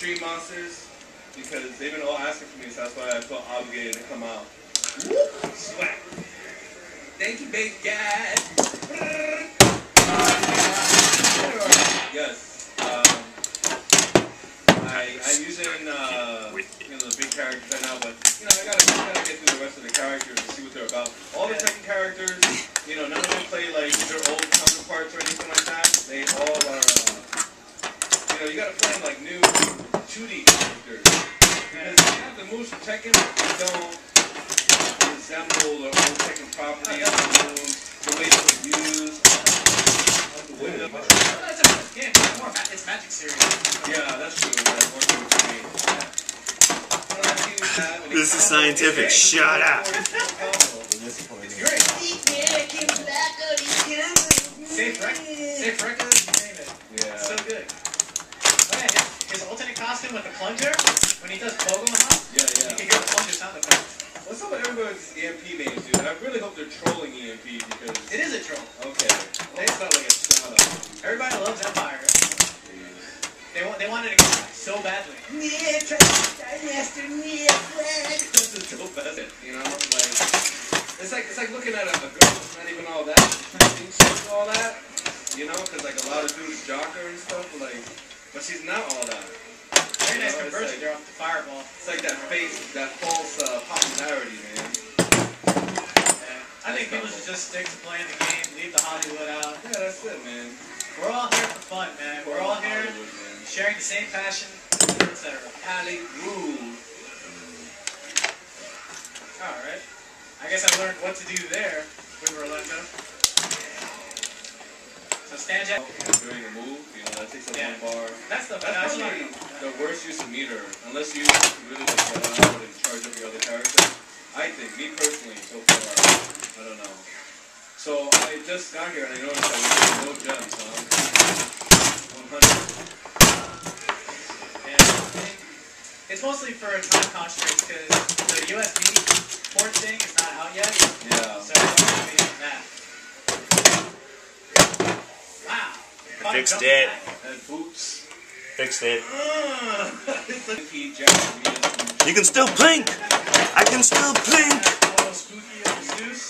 Street Monsters because they've been all asking for me, so that's why I felt obligated to come out. Swag. Thank you, big guy. Yes. I'm using the big characters right now, but I gotta get through the rest of the characters and see what they're about. All the second characters, none of them play like their old counterparts or anything like that. They all are, you gotta play them like new 2D characters. Because the moves from Tekken don't resemble the old Tekken properties, the moves, the way they were used. It's Magic Series. Yeah, that's true. That's more true to me. This is scientific. Shut up. Safe record, you name it. Yeah. So good. Oh yeah, his alternate costume with the plunger, when he does pogo him up, yeah. you can hear the plunger sound effect. What's up with everybody's EMP names, dude? I really hope they're trolling EMP because... It is a troll. Okay. It's not like a shout out. Everybody loves Empire. They wanted to get back so badly. This is so bad. It's like looking at a girl that's not even all that. All that. Because like a lot of dudes jock her and stuff, but she's not all that. Very nice conversion there off the fireball. It's like that false popularity, man. Yeah. I think people should just stick to playing the game, leave the Hollywood out. Yeah, that's it, man. We're all here for fun, man. We're all here sharing the same passion, etc. Hollywood. Alright. I guess I learned what to do there with Rolento. So stand up. During a move, that takes up one bar. That's probably the worst use of meter, unless you really get out and charge up your other character. I think, me personally, so far, I don't know. So I just got here and I noticed that we have no gems, 100. It's mostly for time constraints because the USB port thing is not out yet. Yeah. So it's going to be on that. Wow. I fixed it. And boots. Fixed it. You You can still blink. I can still blink. A little spooky of the Zeus.